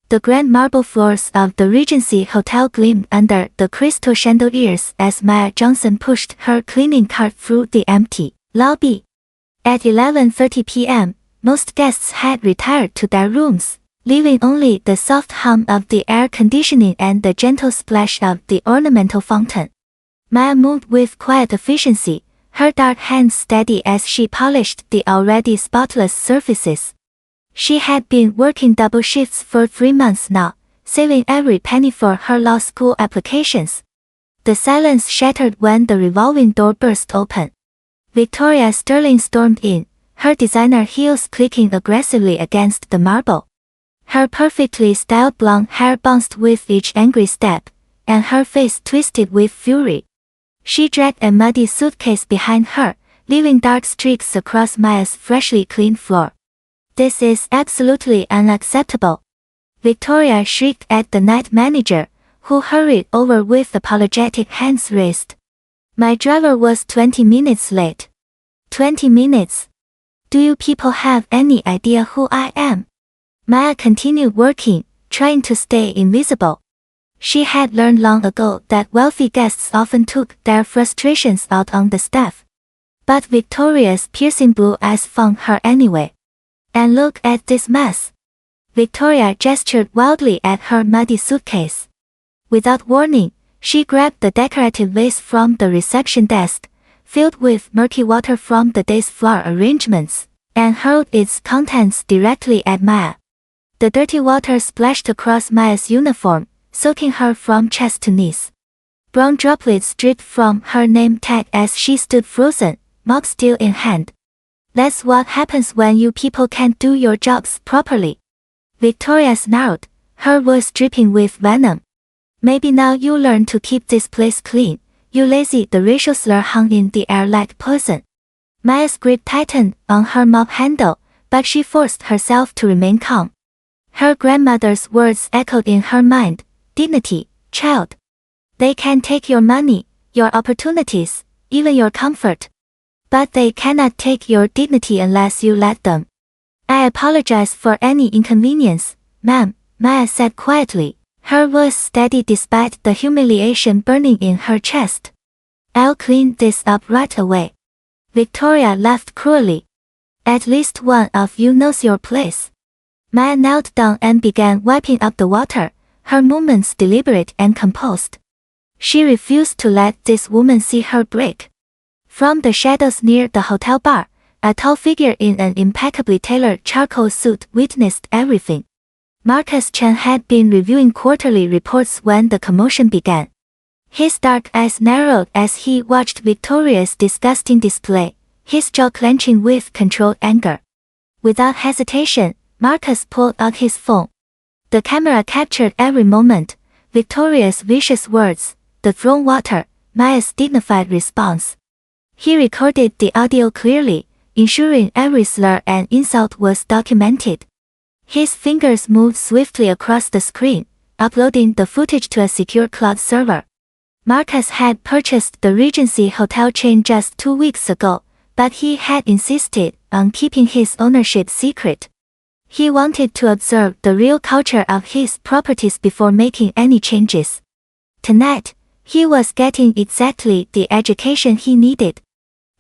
The grand marble floors of the Regency Hotel gleamed under the crystal chandeliers as Maya Johnson pushed her cleaning cart through the empty lobby. At 11:30 p.m., most guests had retired to their rooms, leaving only the soft hum of the air conditioning and the gentle splash of the ornamental fountain. Maya moved with quiet efficiency, her dark hands steady as she polished the already spotless surfaces. She had been working double shifts for 3 months now, saving every penny for her law school applications. The silence shattered when the revolving door burst open. Victoria Sterling stormed in, her designer heels clicking aggressively against the marble. Her perfectly styled blonde hair bounced with each angry step, and her face twisted with fury. She dragged a muddy suitcase behind her, leaving dark streaks across Maya's freshly cleaned floor. "This is absolutely unacceptable," Victoria shrieked at the night manager, who hurried over with apologetic hands raised. "My driver was 20 minutes late." 20 minutes? Do you people have any idea who I am? Maya continued working, trying to stay invisible. She had learned long ago that wealthy guests often took their frustrations out on the staff. But Victoria's piercing blue eyes found her anyway. "And look at this mess." Victoria gestured wildly at her muddy suitcase. Without warning, she grabbed the decorative vase from the reception desk, filled with murky water from the day's floor arrangements, and hurled its contents directly at Maya. The dirty water splashed across Maya's uniform, soaking her from chest to knees. Brown droplets dripped from her name tag as she stood frozen, mop still in hand. "That's what happens when you people can't do your jobs properly," Victoria snarled, her voice dripping with venom. "Maybe now you'll learn to keep this place clean, you lazy." The racial slur hung in the air like poison. Maya's grip tightened on her mop handle, but she forced herself to remain calm. Her grandmother's words echoed in her mind, "Dignity, child. They can take your money, your opportunities, even your comfort. But they cannot take your dignity unless you let them." "I apologize for any inconvenience, ma'am," Maya said quietly, her voice steady despite the humiliation burning in her chest. "I'll clean this up right away." Victoria laughed cruelly. "At least one of you knows your place." Maya knelt down and began wiping up the water, her movements deliberate and composed. She refused to let this woman see her break. From the shadows near the hotel bar, a tall figure in an impeccably tailored charcoal suit witnessed everything. Marcus Chen had been reviewing quarterly reports when the commotion began. His dark eyes narrowed as he watched Victoria's disgusting display, his jaw clenching with controlled anger. Without hesitation, Marcus pulled out his phone. The camera captured every moment, Victoria's vicious words, the thrown water, Maya's dignified response. He recorded the audio clearly, ensuring every slur and insult was documented. His fingers moved swiftly across the screen, uploading the footage to a secure cloud server. Marcus had purchased the Regency Hotel chain just 2 weeks ago, but he had insisted on keeping his ownership secret. He wanted to observe the real culture of his properties before making any changes. Tonight, he was getting exactly the education he needed.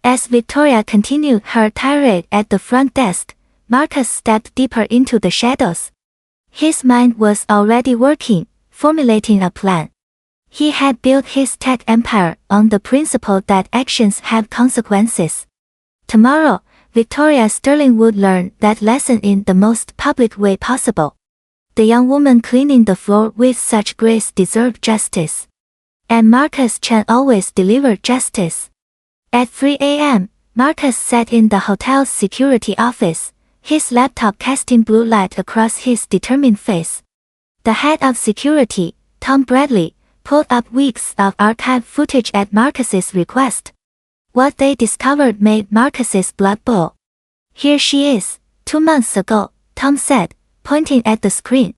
As Victoria continued her tirade at the front desk, Marcus stepped deeper into the shadows. His mind was already working, formulating a plan. He had built his tech empire on the principle that actions have consequences. Tomorrow, Victoria Sterling would learn that lesson in the most public way possible. The young woman cleaning the floor with such grace deserved justice. And Marcus Chen always delivered justice. At 3 a.m., Marcus sat in the hotel's security office, his laptop casting blue light across his determined face. The head of security, Tom Bradley, pulled up weeks of archived footage at Marcus's request. What they discovered made Marcus's blood boil. "Here she is, 2 months ago," Tom said, pointing at the screen.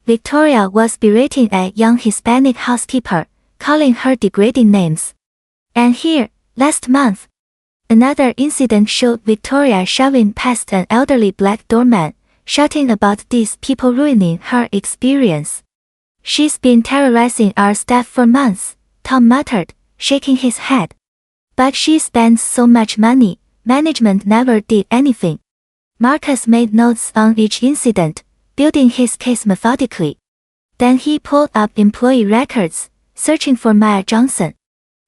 Victoria was berating a young Hispanic housekeeper, calling her degrading names. And here, last month, another incident showed Victoria shoving past an elderly black doorman, shouting about these people ruining her experience. She's been terrorizing our staff for months, Tom muttered, shaking his head. But she spends so much money, management never did anything. Marcus made notes on each incident, building his case methodically. Then he pulled up employee records, searching for Maya Johnson.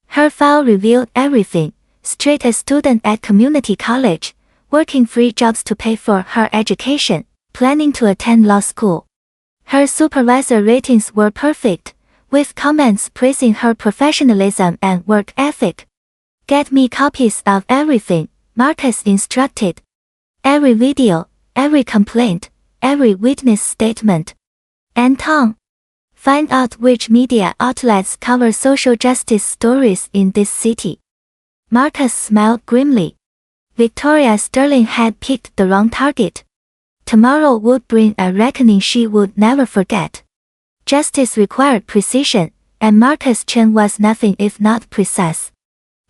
Her file revealed everything: straight A student at community college, working 3 jobs to pay for her education, planning to attend law school. Her supervisor ratings were perfect, with comments praising her professionalism and work ethic. Get me copies of everything, Marcus instructed. Every video, every complaint, every witness statement. And Tom, find out which media outlets cover social justice stories in this city. Marcus smiled grimly. Victoria Sterling had picked the wrong target. Tomorrow would bring a reckoning she would never forget. Justice required precision, and Marcus Chen was nothing if not precise.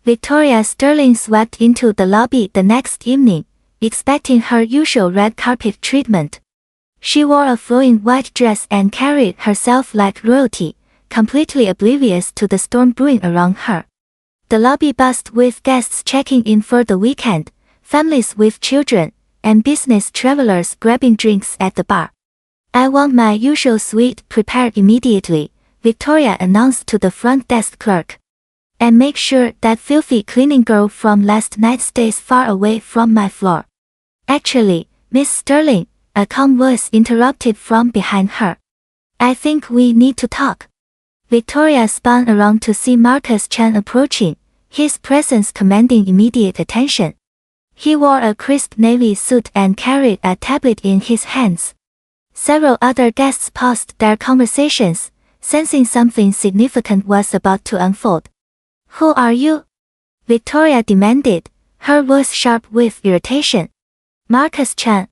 Victoria Sterling swept into the lobby the next evening, expecting her usual red carpet treatment. She wore a flowing white dress and carried herself like royalty, completely oblivious to the storm brewing around her. The lobby buzzed with guests checking in for the weekend, families with children, and business travelers grabbing drinks at the bar. I want my usual suite prepared immediately, Victoria announced to the front desk clerk. And make sure that filthy cleaning girl from last night stays far away from my floor. Actually, Miss Sterling, a calm voice interrupted from behind her. I think we need to talk. Victoria spun around to see Marcus Chen approaching, his presence commanding immediate attention. He wore a crisp navy suit and carried a tablet in his hands. Several other guests paused their conversations, sensing something significant was about to unfold. Who are you? Victoria demanded, her voice sharp with irritation. Marcus Chen.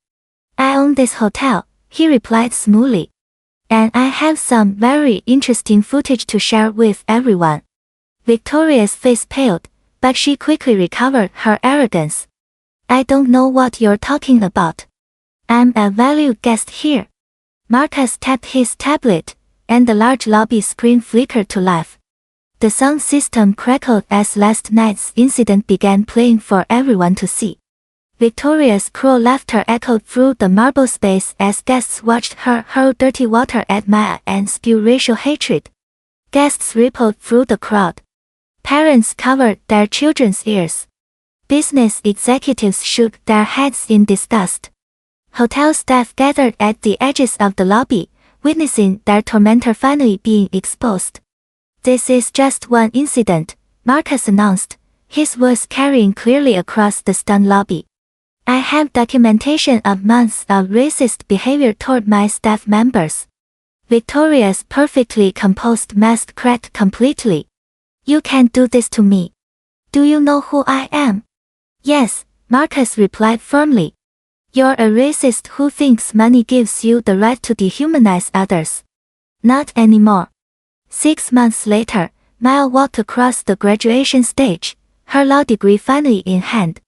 I own this hotel, he replied smoothly. And I have some very interesting footage to share with everyone. Victoria's face paled, but she quickly recovered her arrogance. I don't know what you're talking about. I'm a valued guest here. Marcus tapped his tablet, and the large lobby screen flickered to life. The sound system crackled as last night's incident began playing for everyone to see. Victoria's cruel laughter echoed through the marble space as guests watched her hurl dirty water at Maya and spew racial hatred. Guests rippled through the crowd. Parents covered their children's ears. Business executives shook their heads in disgust. Hotel staff gathered at the edges of the lobby, witnessing their tormentor finally being exposed. This is just one incident, Marcus announced, his voice carrying clearly across the stunned lobby. I have documentation of months of racist behavior toward my staff members. Victoria's perfectly composed mask cracked completely. You can't do this to me. Do you know who I am? Yes, Marcus replied firmly. You're a racist who thinks money gives you the right to dehumanize others. Not anymore. 6 months later, Maya walked across the graduation stage, her law degree finally in hand.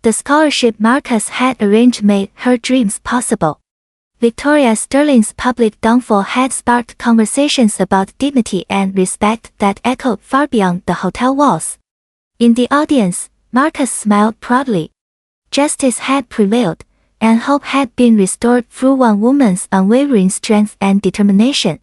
The scholarship Marcus had arranged made her dreams possible. Victoria Sterling's public downfall had sparked conversations about dignity and respect that echoed far beyond the hotel walls. In the audience, Marcus smiled proudly. Justice had prevailed, and hope had been restored through one woman's unwavering strength and determination.